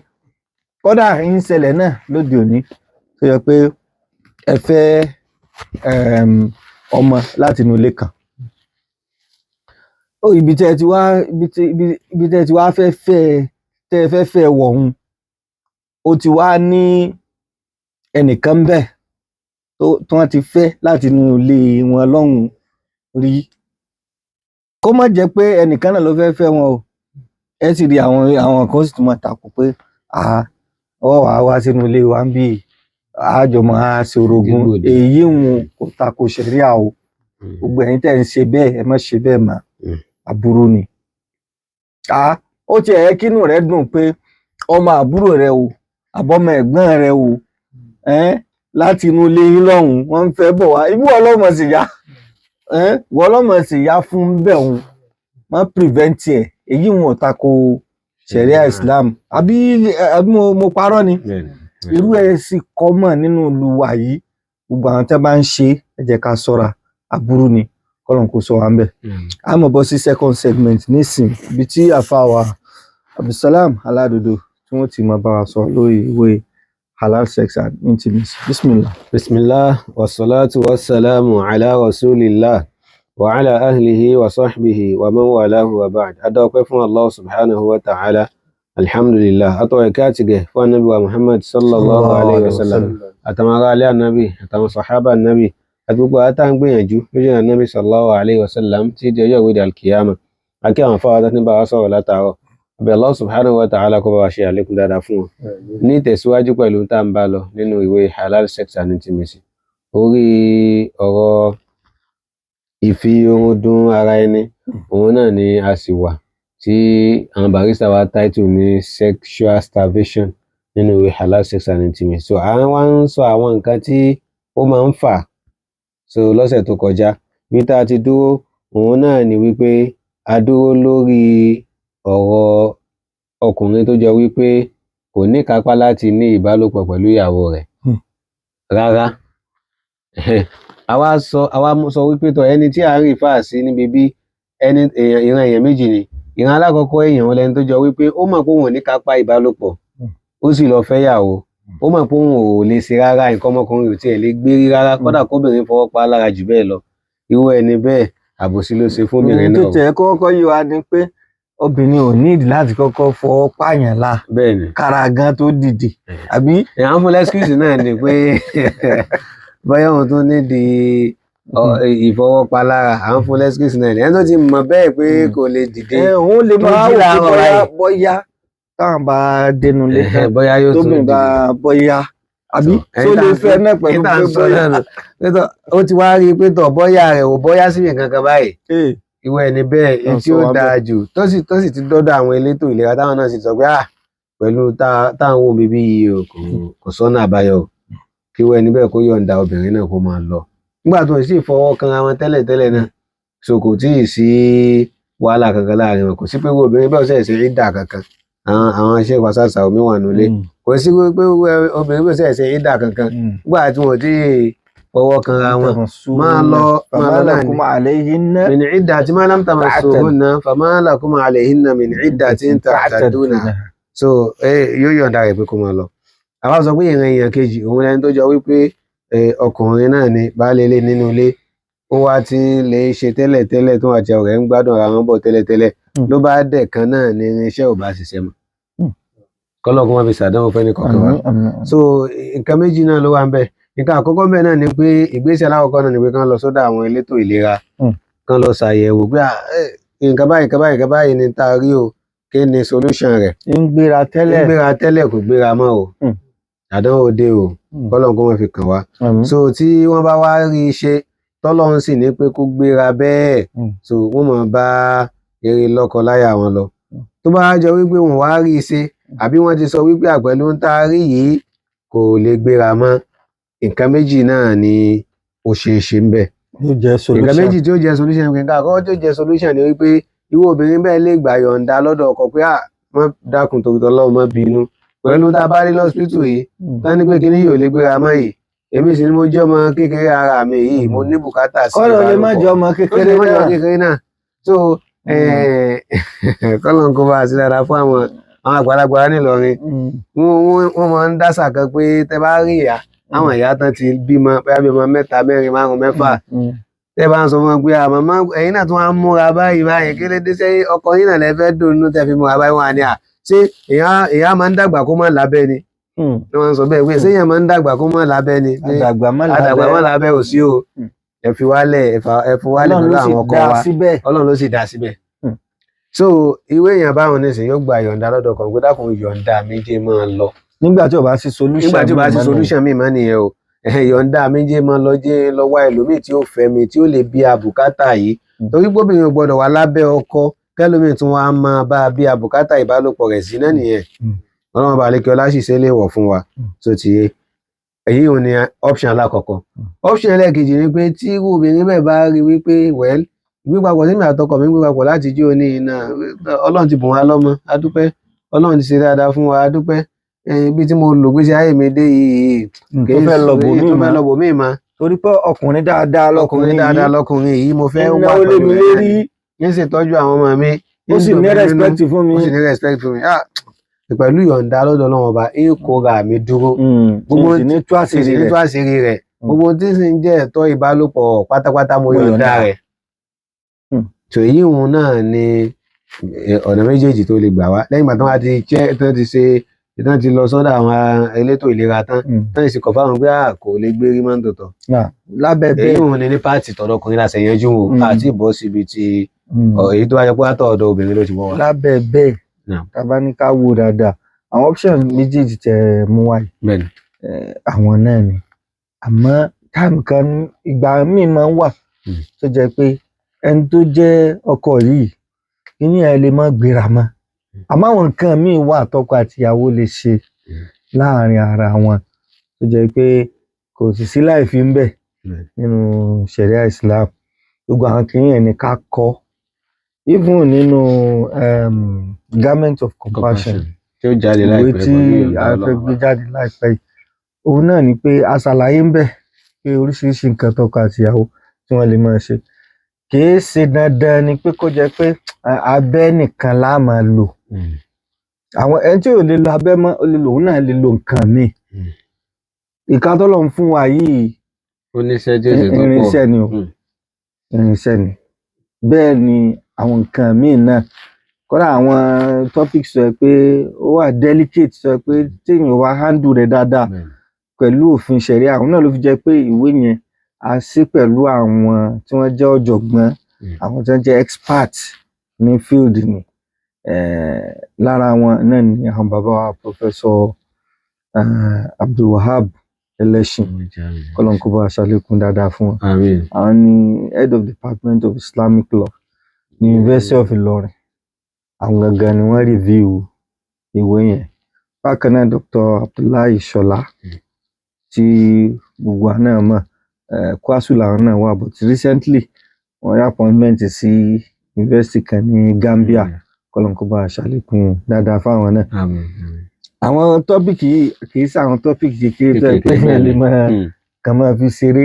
kódà ń ṣẹlẹ̀ náà lóde òní tó yẹ pé ẹ fẹ́ ọmọ láti inú ilé kan ibi tẹ́ ti wá fẹ́ wọ̀hún ó ti wá ní ẹnìkan bẹ́ẹ̀ tó wọ́n ti fẹ́ láti inú ilé wọn lọ́hùn rí kó má jẹ́ pé ẹnìkan náà ló fẹ́ wọn o ẹ sì rí àwọn kan sì tún máa takò pé ọwọ́ wàá wá sínú ilé wa ń bí àjọ máa ṣe orogún èyí wọn kò takò ṣẹ̀ríà o gbogbo ẹ̀yin tẹ́ ń ṣe bẹ́ẹ̀ ẹ má ṣe bẹ́ẹ̀ mà aburú ni ó ti ẹ̀ kínú rẹ̀ dùn pé ọmọ àbúrò rẹ̀ o àbọ̀mọ ẹ̀gbọ́n rẹ̀ o láti inú ilé yín lọ́hùn wọ́n ń fẹ́ bọ̀ wá ibú ọlọ́mọ sì yá wọ́n ọlọ́mọ sì yá fún bẹ́ẹ̀ òun wọ́n prevent ẹ̀ èyí wọn ò tako Sharia Islam àbí mo parọ́ ni irú ẹ̀ sì common nínú ìlú wa yìí gbogbo àwọn tẹ́ bá ń ṣe ẹ jẹ́ ká ṣọ́ra aburú ni kọ́lọ́n kó sọ wá ń bẹ̀. a mọ̀ bọ́ sí second segment nísìn ibi tí àfàwà Abdulsalam Aladodo tí wọ́n ti máa bá wa sọ lórí ìwé halal sex and intimacy. Bismillah wassalatu wassalamu ala rasulillah wa ala ahlihi wa sahbihi wa man walahu wa ba'd. Adọ́pẹ́ fún Allah subhanahu wa ta'ala. Alhamdulillah. Atọ́ ẹ̀kẹ́ àti gẹ̀ fún Ànábì wa Muhammad sallallahu alaihi wasallam. Àtàwọn ará alẹ́ Ànábì, àtàwọn sàhábà Ànábì, àti gbogbo àtà ń gbìyànjú lójú Ànábì sallallahu alaihi wasallam tí di ọjọ́ ìwé al-qiyamah. Akẹ́ àwọn fáwọn tó ń bá wa sọ̀rọ̀ látàárọ̀. Àbí Allah subhanahu wa ta'ala kó bá wa ṣe àlékún dáadáa fún wọn. Ní ìtẹ̀síwájú pẹ̀lú tá ń bá lọ nínú ìwé halal sex and intimacy. Orí ọ̀rọ̀ ìfi ohun dun ara ẹni, òun náà ni a sì wà tí àwọn barista wa title ní sexual starvation nínú ìwé halal sex and intimacy. So àwọn wá ń sọ àwọn nǹkan tí ó máa ń fà. So lọ́sẹ̀ tó kọjá bí tá a ti dúró òun náà ni wípé a dúró lórí ọ̀rọ̀ ọkùnrin tó jọ wípé kò ní kápá láti ní ìbálòpọ̀ pẹ̀lú ìyàwó rẹ̀ rárá. àwa sọ wípé tọ ẹni tí a ń rí fáà sí níbi bí ẹni ìran èèyàn méjì ni. Ìran alákọ̀ọ́kọ́ èèyàn wọn lẹni tó jọ wípé ó mọ̀ pé òun ò ní kápá ìbálòpọ̀ ó sì lọ fẹ́yàwó ó mọ̀ pé òun ò lè ṣe rárá nǹkan ọmọkùnrin ò tiẹ̀ lè gbé rí rárá kódà kóbìnrin fọwọ́ pa lára jù bẹ́ẹ̀ lọ. Irú ẹni bẹ́ẹ̀ àbòsí ló ṣe fún obìnrin náà. tó tẹ̀ kọ́kọ́ yí wa ni pé obìnrin ò ní ìdí láti kọ́kọ́ fọwọ́ pààyàn la kára gan tó dìde àbí. àwọn fún lẹ́skúùsì náà ni pé bóyá òun tó nídìí ìfọwọ́pa lára àwọn fún lẹ́skúùsì náà ni ẹni tó ti mọ̀ bẹ́ẹ̀ pé kò lè dìde. òun lè máa wò pé bóyá táwọn bá dénú lé bóyá yóò tún tóbi bá bóyá àbí tó lè fẹ́ náà pẹ̀lú pé bóyá. ó ti wá rí i pé tọ̀ bóyá rẹ̀ ò bóyá síbi kankan báyìí ìwé ẹni bẹ́ẹ̀ tí ó dáa jù tó sì ti dọ́dọ̀ àwọn elétò ìlera táwọn náà sì sọ pé pẹ̀lú táwọn wo bíbí yìí kò sọ́nà àbáyọ kí ìwé ẹni bẹ́ẹ̀ kó yọ̀ǹda obìnrin náà kó máa lọ. Nígbà tó sì fọwọ́ kan ara wọn tẹ́lẹ̀ náà so kò tí ì sí wàhálà kankan láàrin wọn kò sí pé obìnrin bẹ́ẹ̀ ṣẹ̀ṣẹ̀ rí dà kankan àwọn iṣẹ́ ìwàsàsà omi wà nílé kò sí pé obìnrin bẹ́ẹ̀ ṣẹ̀ṣẹ̀ rí dà kankan nígbà tí wọ́n ti fọwọ́ kan ra wọn máa lọ min iddati ma lam tamassuhunna fama lakum alayhinna min iddatin ta'tadunaha. So yóò yọ̀ǹda rẹ̀ pé kó máa lọ. àwa sọ pé ìran èèyàn kejì òun lẹni tó jọ wípé ọkùnrin náà ni baálé ilé nínú ilé ó wá ti lè ṣe tẹ́lẹ̀ tó àti ọ̀rẹ́ ń gbádùn ara wọn bọ̀ tẹ́lẹ̀ ló bá dẹ̀ kan náà ní irinṣẹ́ ò bá ṣiṣẹ́ mọ́ kọ́lọ́kùn wọn fi ṣàdánwò fẹ́ni kọ̀ọ̀kan wa. So nǹkan méjì náà ló wà ń bẹ̀. Nǹkan àkọ́kọ́ bẹ́ẹ̀ náà ni pé ìgbésẹ̀ alákọ̀ọ́kọ́ náà ni pé kán lọ sọ́dọ̀ àwọn elétò ìlera kán lọ ṣàyẹ̀wò pé nǹkan báyìí ni tá a rí o kí ni solution rẹ̀. ń gbéra tẹ́lẹ̀ kò gbéra mọ́ o àdánwò dé o kọ́lọ́kùn wọn fi kàn wá. So tí wọ́n bá wá rí i ṣe tọ́lọ́run sì ní pé kó gbéra bẹ́ẹ̀ so wọ́n máa bá eré lọ́kọ láyà wọn lọ. Tó bá jọ wípé wọn wá rí i ṣe àbí wọ́n ti sọ wípé àpẹẹlú ń tá a rí yìí kò lè gbéra mọ́ nǹkan méjì náà ni ó ṣe é ṣe ń bẹ̀. nǹkan méjì tí ó jẹ́ solution nǹkan àkọ́kọ́ tí ó jẹ́ solution ni wípé irú obìnrin bẹ́ẹ̀ lè gbà yọ̀ǹda lọ́dọ̀ ọkọ pé má dákun torí tọ́lọ́run má bínú pẹ̀lú tá a bá rí lọ́sítítù yìí tá ní pé kíní yóò lè gbéra mọ́ yìí èmi sì ni mo jẹ́ ọmọ kékeré ara mi yìí mo ní bùkátà sí ìbálòpọ̀. kọ́lọ̀ lè má jẹ́ ọmọ kékeré náà so kọ́lọ̀ ń kó bá a sí dára fún àwọn àgbàlagbà nílọrin wọ́n máa ń dásà kan pé tẹ́ bá rí ìyá àwọn ìyá tán ti bímọ bóyá bímọ 3 4 5 6 tẹ́ bá ń sọ fún wọn pé àmọ́ ẹ̀yin náà tún wá ń múra báyìí kí ló dé sẹ́yìn ọkọ yín náà lẹ fẹ́ dùnnú tẹ́ fi múra báyìí wọn àní ṣé èèyàn máa ń dàgbà kó má lábẹ́ ni wọ́n sọ bẹ́ẹ̀ pé ṣé èèyàn máa ń dàgbà kó má lábẹ́ ni àdàgbà má lábẹ́ ò sí o ẹ fi wálẹ̀ pẹ̀lú àwọn ọkọ wa Ọlọ́run ló sì dá síbẹ̀. So ìwé èèyàn báwọn nísìnyí yóò gba yọ̀ǹda lọ́dọ̀ kan pé dákun yọ̀ǹda méje máa lọ. nígbà tí o bá sí solution mi máa nìyẹn o yọ̀ǹda méje máa lọ jẹ́ lọ́wọ́ ẹlòmíì tí ó fẹ́ mi tí ó lè bí abùkátà yìí torí gbóbìnrin ò gbọ́dọ̀ wà lábẹ́ ọkọ kẹlòmíì tún wá máa bá a bí abùkátà ìbálòpọ̀ rẹ̀ sí náà nìyẹn ọlọ́run bá lékè ọlá sì ṣe lè wọ̀ fún wa tó ti yé èyí ò ní option alákọ̀ọ́kọ́ option ẹlẹ́ẹ̀kejì ni pé tí irú obìnrin bẹ́ẹ̀ bá rí wípé well gbígbàpọ̀ sí mi àtọkọ mi gbígbàpọ̀ láti jí òní iná ọlọ́run ti bùn wá lọ́mọ adúpẹ́ ọlọ́run ti ṣe dáadáa fún wa adúpẹ́ ibi tí mo lò gbèsè ayé mi dé yìí tó fẹ́ lọ bòmíì ma torí pé ọkùnrin dáadáa lọkùnrin yìí mo fẹ́ wà pẹ̀lú rẹ̀ yín sì tọ́jú àwọn ọmọ mi ó sì ní respect fún mi pẹ̀lú ìyọ̀ǹda lọ́dọ̀ Ọlọ́run ọba ìkóra mi dúró gbogbo ní tú àṣírí rẹ̀ gbogbo tí sì ń jẹ́ ẹ̀tọ́ ìbálòpọ̀ pátápátá mo yọ̀ǹda rẹ̀ tó èyí òun náà ni ọ̀nà méjèèjì tó lè gbà wá lẹ́yìn ìgbà tí wọ́n ti jẹ́ tí wọ́n ti ṣe tí wọ́n ti lọ sọ́dọ̀ àwọn elétò ìlera tán tán sì kọ̀ fáwọn pé kò lè gbé rí mọ́tò tọ̀ lábẹ́ bẹ́ẹ̀ èyí òun ni ní pààtì tọ̀dọ̀kùnrin láti yanjú wò àti ìbọ̀ síbi ti èyí tó wáyé pé látọ̀ ọ̀dọ̀ obìnrin ló ti wọ́ wa. lábẹ́ bẹ́ẹ̀ tàbá ní ká wò dáadáa àwọn option méjèèjì tẹ mú wáyé àwọn náà ni àmọ́ táìmù kan ìgbà míì máa ń wà tó jẹ́ pé ẹni tó jẹ́ ọkọ yìí kíní ẹ lè má gbéra mọ́ àmọ́ àwọn nǹkan míì wà tọkọ àtìyàwó lè ṣe láàrin ara wọn tó jẹ́ pé kò sì sí láìfí ń bẹ nínú ṣẹ̀ríà Islam gbogbo àwọn kìíní ẹ̀ ní ká kọ́ even nínú garment of compassion tí ó jáde láìpẹ́ ìwé tí a fẹ́ gbé jáde láìpẹ́ yìí òun náà ni pé a ṣàlàyé ń bẹ pé oríṣiríṣi nǹkan tọkọ àtìyàwó tí wọ́n lè máa ṣe kìí ṣe dandan ni pé kó jẹ́ pé abẹ́ nìkan la máa lò àwọn ẹni tí ò lè lo abẹ́ mọ́ ó lè lò òun náà lè lo nǹkan míì ìka t'Ọlọ́run fún wa yìí irinṣẹ́ ni o irinṣẹ́ ni bẹ́ẹ̀ ni àwọn nǹkan míì náà kódà àwọn topics sọ pé ó wà delicate sọ pé téèyàn wá handle rẹ̀ dáadáa pẹ̀lú òfin ṣẹ̀ríà àwọn náà ló fi jẹ́ pé ìwé yẹn a ṣe pẹ̀lú àwọn tí wọ́n jẹ́ ọ̀jọ̀gbọ́n àwọn tí wọ́n jẹ́ expert ní field ni lára wọn náà ni àwọn bàbá wa Professor Abdulwahab Ẹlẹ́ṣin kọ́lọ́n kó bá ṣàlékún dáadáa fún wọn àwọn ni head of department of Islamic law ní University of Ilorin àwọn gangan ni wọ́n review ìwé yẹn bákan náà Dr. Abdullahi Shola tí gbogbo àná mọ̀ Kwasu làwọn náà wà but recently wọ́n rí appointment sí university kan ní Gambia kọ́lọ́n kó bá ṣàlékún dáadáa fáwọn náà àwọn tọ́pìkì yìí kì í ṣe àwọn tọ́pìkì kékeré tó ẹ pé yẹn lè máa kàn máa fi ṣeré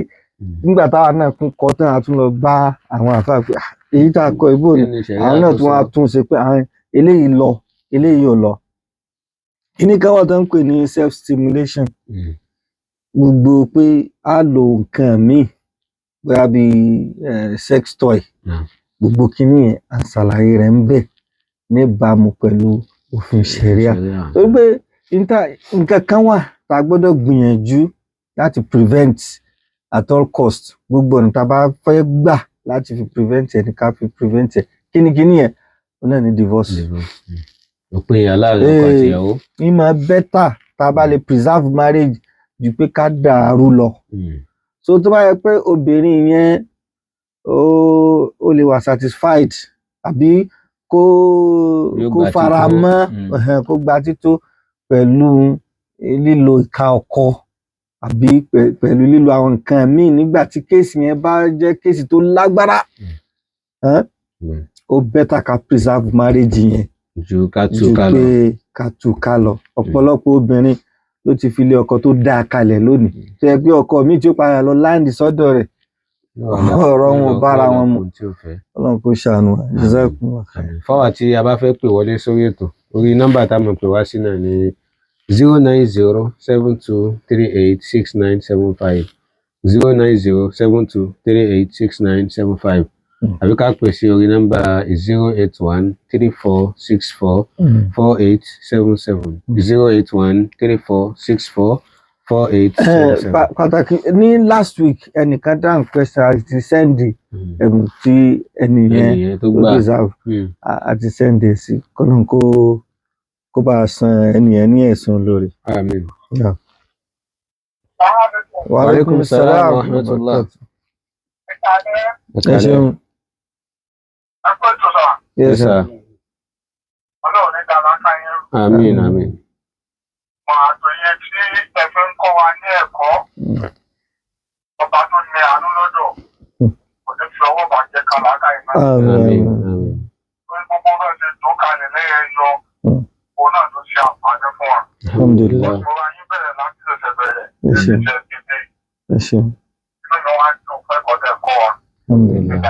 nígbà táwa náà kún kọ́ tán a tún lọ bá àwọn àfáà pé èyí tá a kọ ìbò ni àwọn náà tún wá tún ṣe pé eléyìí lọ eléyìí ò lọ kíní kan wà tó ń pè ní self stimulation gbogbo pé a lo nǹkan míì bóyá bíi sex toy gbogbo kíní yẹn à ń ṣàlàyé rẹ̀ ń bẹ níbàámu pẹ̀lú òfin ṣẹ̀ríà torí pé nǹkan kan wà tá a gbọ́dọ̀ gbìyànjú láti prevent at all cost gbogbo ọ̀nà tá a bá fẹ́ gbà láti fi prevent ẹ̀ ní ká fi prevent ẹ̀ kíní yẹn ó náà ní divorce. òpin aláàrẹ ọkọ àtìyàwó. ní máa better tá a bá lè preserve marriage ju pé ká dàrú lọ. so tó bá yẹ pé obìnrin yẹn ó lè wà satisfied àbí kó fara mọ́ kó gba tító pẹ̀lú lílo ìka ọkọ àbí pẹ̀lú lílo àwọn nǹkan míì nígbà tí kéèsì yẹn bá jẹ́ kéèsì tó lágbára ó bẹ́tà ká preserve marriage yẹn ju pé ká túká lọ ọ̀pọ̀lọpọ̀ obìnrin ló ti fi lé ọkọ tó dáa kalẹ̀ lónìí tó yẹ pé ọkọ míì tí ó padà lọ láǹdì sọ́dọ̀ rẹ̀ ọ̀rọ̀ wọn bára wọn mu Ọlọ́run kò ṣàánú fáwọn tí a bá fẹ́ pè wọlé sórí ètò orí nọ́mbà tá a mọ̀ pé wá sí náà ní 09072386975 09072386975 àbí ká pè sí orí nọ́mbà 08134644877 08134644877. pàtàkì ní last week ẹnìkan dáhùn question àti sẹ́ndì ẹ̀bùn tí ẹnìyẹn tó deserve àti sẹ́ndì sí kọ́nà kó bá a san ẹnìyẹn ní ẹ̀san lórí. Àmín. Wa alaikum salaam wa rahmatullah. Yes, sir. Àmín, àmín. Àmín, àmín. Alhamdulillah. Ẹ ṣeun. Ẹ ṣeun. Alhamdulillah.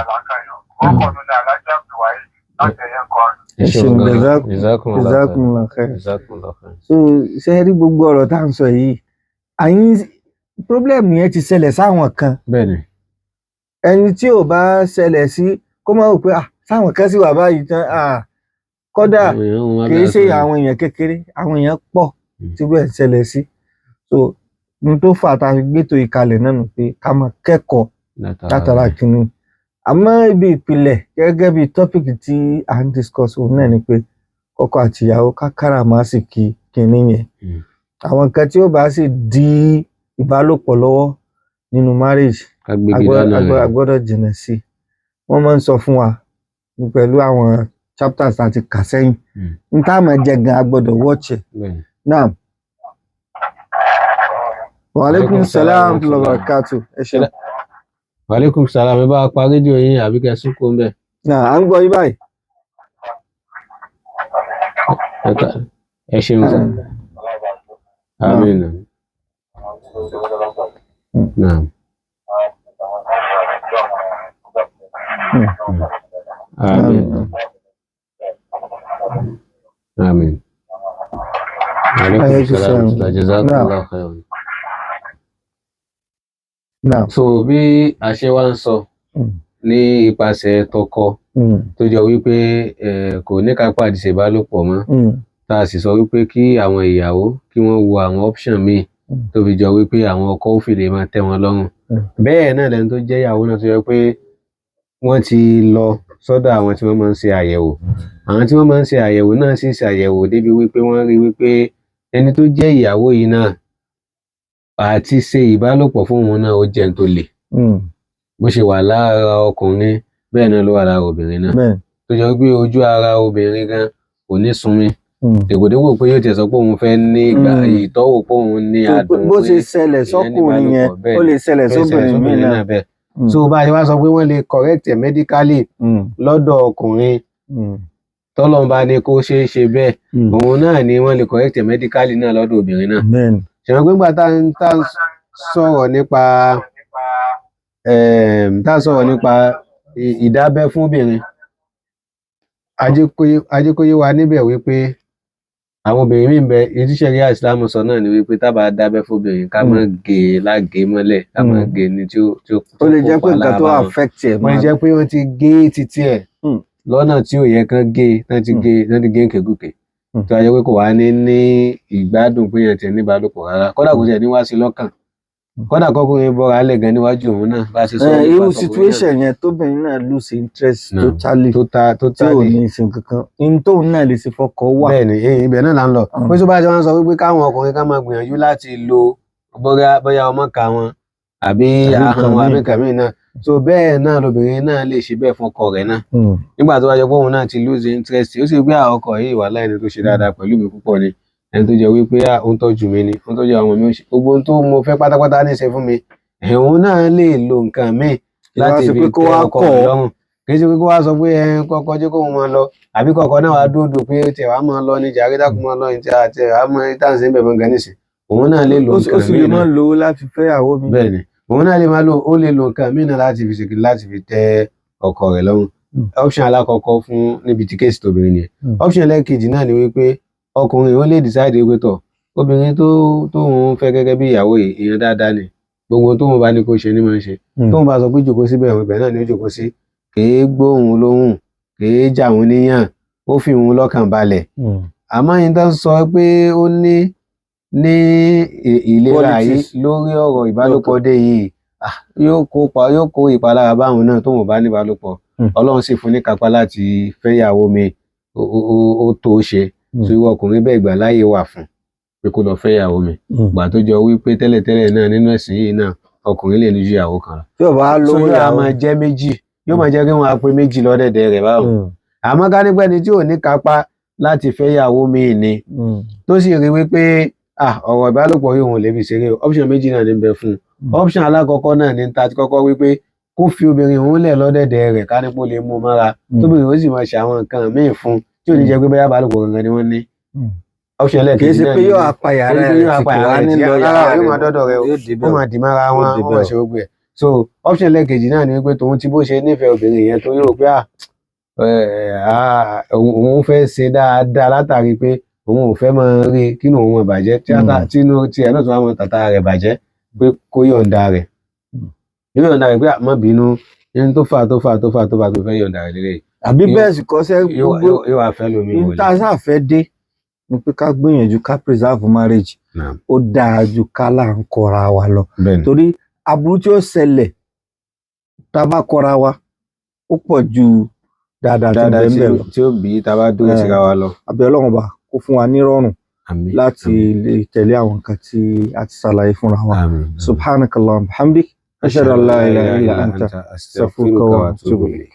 Ẹ ṣeun. Jazakumullah khair. So ṣe rí gbogbo ọ̀rọ̀ tá à ń sọ yìí, problem yẹn ti ṣẹlẹ̀ sáwọn kan. Bẹ́ẹ̀ni. Ẹni tí ò bá ṣẹlẹ̀ sí kó má wò pé sáwọn kan sì wà báyìí tán kódà kì í ṣe àwọn èèyàn kékeré, àwọn èèyàn pọ̀ tí bẹ́ẹ̀ ṣẹlẹ̀ sí. So n tó fà tá a fi gbétò ìkalẹ̀ náà nù pé ká máa kẹ́kọ̀ọ́ látara kínní. Àmọ́ ibi ìpìlẹ̀ gẹ́gẹ́ bí tọ́pìkì tí à ń discuss òun náà ni pé ọkọ àti ìyàwó ká káràmásìkí kínní yẹn. Àwọn nǹkan tí ó bá sì di ìbálòpọ̀ lọ́wọ́ nínú marriage a gbọ́dọ̀ jìnnà sí. Wọ́n máa ń sọ fún wa pẹ̀lú àwọn chapters àti kà sẹ́yìn n tá máa jẹ gan a gbọ́dọ̀ watch ẹ̀. Naam. Wa alaikum salam wa barakatuh. Ẹ ṣé. Wa alaikum salam, ẹ bá pa rédíò yín àbí kẹ́ sún kó ń bẹ̀. À ń gbọ́ yín báyìí. Ẹ ṣeun sá. Àmín. Naam. Àmín. Àmín. Alaikum salam. Jazakallahu khairan. So bí a ṣe wá ń sọ ní ipasẹ̀ tọkọ tó jọ wípé kò ní kápá àti ṣèbálòpọ̀ mọ́, tá a sì sọ wípé kí àwọn ìyàwó kí wọ́n wo àwọn option míì tó fi jọ wípé àwọn ọkọ ó fi lè máa tẹ́ wọn lọ́rùn. Bẹ́ẹ̀ náà lẹni tó jẹ́ ìyàwó náà tó jẹ́ pé wọ́n ti lọ sọ́dọ̀ àwọn tí wọ́n máa ń ṣe àyẹ̀wò. Àwọn tí wọ́n máa ń ṣe àyẹ̀wò náà sì ṣàyẹ̀wò débi wípé wọ́n rí wípé ẹni tó jẹ́ ìyàwó yìí náà àti ṣe ìbálòpọ̀ fún òun náà ó jẹ́ n tó le. Bó ṣe wà lára ọkùnrin bẹ́ẹ̀ náà ló wà lára obìnrin náà. Tó jẹ́ pé ojú ara obìnrin gan kò ní sunmi. Dègbòdègbò pé yóò tẹ̀ sọ pé òun fẹ́ ní ìgbà ìtọ́wò pé òun ní adùn. Bó ṣe ṣẹlẹ̀ sọ́kùnrin yẹn ó lè ṣẹlẹ̀ sóbìnrin náà bẹ́ẹ̀. So bá a ṣe wá sọ pé wọ́n lè correct ẹ̀ medically lọ́dọ̀ ọkùnrin tọ́lọ́run bá ní kó ṣeé ṣe bẹ́ẹ̀, òun náà ni wọ́n lè correct ẹ̀ medically náà lọ́dọ̀ obìnrin náà. Ṣùgbọ́n gbígbà tá ń sọ̀rọ̀ nípa ìdábẹ́ fún obìnrin, ajékóyé wa níbẹ̀ wípé àwọn obìnrin míì ń bẹ tí ṣẹ̀ríà Ìsìlámù sọ náà ni wípé tá bá dábẹ́ fún obìnrin ká má gé lágé mọ́lẹ̀, ká má gé ní tí ó lè jẹ́ pé nǹkan tó affect ẹ̀ wọ́n lè jẹ́ pé wọ́n ti gé títí ẹ̀ lọ́nà tí ò yẹ kán gé, tán ti gé nkèkúkè tó a jẹ́ pé kò wá ní ìgbádùn pé yẹn ti ní ìbálòpọ̀ rárá, kódà kò tiẹ̀ ní wá sí lọ́kàn, kódà kọkùnrin bọ́ra alẹ́ gan níwájú òun náà bá ṣe sọ. Irú situation yẹn tóbìnrin náà lose interest totally tí ò ní ìsìn kankan in tóun náà lè ṣe fọkọ wà. Bẹ́ẹ̀ni ibẹ̀ náà là ń lọ pé tó bá ṣe wá ń sọ wípé káwọn ọkùnrin ká máa gbìyànjú láti lo bóyá ọmọ ká wọn àbí ahọ́n wọn àbí kàmí náà, so bẹ́ẹ̀ náà lobìnrin náà lè ṣe bẹ́ẹ̀ fọkọ rẹ̀ náà nígbà tó bá jẹ́ pé òun náà ti lose interest, ó sì gbé ọkọ yìí wà láìní tó ṣe dáadáa pẹ̀lú mi púpọ̀ ni, ẹni tó jẹ́ wípé ó ń tọ́jú mi ni, ó ń tọ́jú àwọn mi, gbogbo ohun tó mo fẹ́ pátápátá ní ṣe fún mi, òun náà lè lo nǹkan míì láti fi tẹ́ ọkọ rẹ̀ lọ́rùn. Kì í ṣe pé kó wá sọ pé kọ́kọ́ jẹ́ kó máa lọ, àbí kọ́kọ́ náà wá dúró pé tẹ̀ wá máa lọ ní jàre dákun máa lọ ní àti àmọ́ ìtànsí bẹ̀ mọ́ gan nísìn. Òun náà lè lo nǹkan míì náà. Ó sì lè máa lo láti fẹ́ ìyàwó mi. Bẹ́ẹ̀ni òun náà lè máa lo, ó lè lo nǹkan míì náà láti fi ṣèkì láti fi tẹ́ ọkọ rẹ̀ lọ́rùn. Option alákọ̀ọ́kọ́ fún níbi tí kéèsì tóbìnrin nìyẹn. Option ẹlẹ́ẹ̀kejì náà ni wípé ọkùnrin ó lè decide pé tọ̀ obìnrin tóun fẹ́ gẹ́gẹ́ bí ìyàwó èèyàn dáadáa ni, gbogbo tóun bá ní kó ṣe ní máa ń ṣe, tóun bá sọ pé jòkó síbẹ̀ òun ibẹ̀ náà ni ó jòkó sí, kèé gbóhùn lóhùn, kèé jà òun níyàn, ó fi òun lọ́kàn balẹ̀. Àmọ́ yìí tó ń sọ pé ó ní ìlera yìí lórí ọ̀rọ̀ ìbálòpọ̀ dé yìí yóò kó ìpalára báwọn náà tóun bá ní ìbálòpọ̀. Ọlọ́run sì fún ní kápá láti fẹ́yàwó mi, ó tó ṣe, so irú ọkùnrin bẹ́ẹ̀ gbà láyé wà fún pé kó lọ fẹ́yàwó mi. Gbà tó jọ wípé tẹ́lẹ̀tẹ́lẹ̀ náà nínú ẹ̀sìn yìí náà ọkùnrin lè ní ju ìyàwó kan lọ. Tí ó bá lówó yà máa jẹ́ méjì yóò máa jẹ́ kí wọ́n á pé méjì lọ́dẹ̀dẹ̀ rẹ̀ báwọn àmọ́ ká nípa ẹni tí ò ní kápá láti fẹ́ ìyàwó míì ni tó sì rí wípé ọ̀rọ̀ ìbálòpọ̀ yìí òun lè fi ṣeré option méjì náà ní bẹ fún un option alákọ̀ọ́kọ́ náà ní ta ti kọ́kọ́ wípé kó fi obìnrin òun lẹ̀ lọ́dẹ̀dẹ̀ rẹ̀ ká nípò lè mú mọ́ra tóbìnrin ó sì máa ṣe àwọn nǹkan míì fún tí ò ní jẹ́ pé bóyá ìbálòpọ̀ gangan ni wọ́n ní. option ẹlẹ́ẹ̀kejì náà kì í ṣe pé yóò apàyà rẹ̀ yóò máa dọ́dọ̀ rẹ̀ ó máa dì mára wọn ó máa ṣe gbogbo ẹ̀ so option ẹlẹ́ẹ̀kejì náà ni wípé tòun ti bó ṣe nífẹ̀ẹ́ obìnrin yẹn tó yóò pé òun fẹ́ ṣe dáadáa látàrí pé òun ò fẹ́ máa rí kínú òun bàjẹ́ tínú tiẹ̀ náà tó wá mọ tàtà rẹ̀ bàjẹ́ pé kó yọ̀ǹda rẹ̀ pé má bínú ní tó fà tó fẹ́ yọ̀ǹda rẹ̀ lélẹ̀. àbí bẹ́ẹ̀ sì kọ́ sẹ́ gbogbo yóò wá fẹ́ lómi wọlé. níta sáfẹ́ dé ni pé ká gbìyànjú ká preserve marriage ó dáa ju ká là ń kọra wa lọ torí aburú tí ó ṣẹlẹ̀ tá a bá kọra wa ó pọ̀ ju dáadáa tí ó bí tá a bá dúró síra wa lọ. àbí Ọlọ́run bá kó fún wa nírọ̀rùn láti lè tẹ̀lé àwọn nǹkan tí a ti ṣàlàyé fúnra wa subhanakallahumma bihamdik ashhadu an la ilaha illa anta astaghfiruka wa atubu ilayk.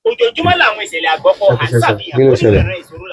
ojoojúmọ́ làwọn ìṣẹ̀lẹ̀ àgbọ̀kọ̀ àṣàbíyàn onírúurú ìṣòro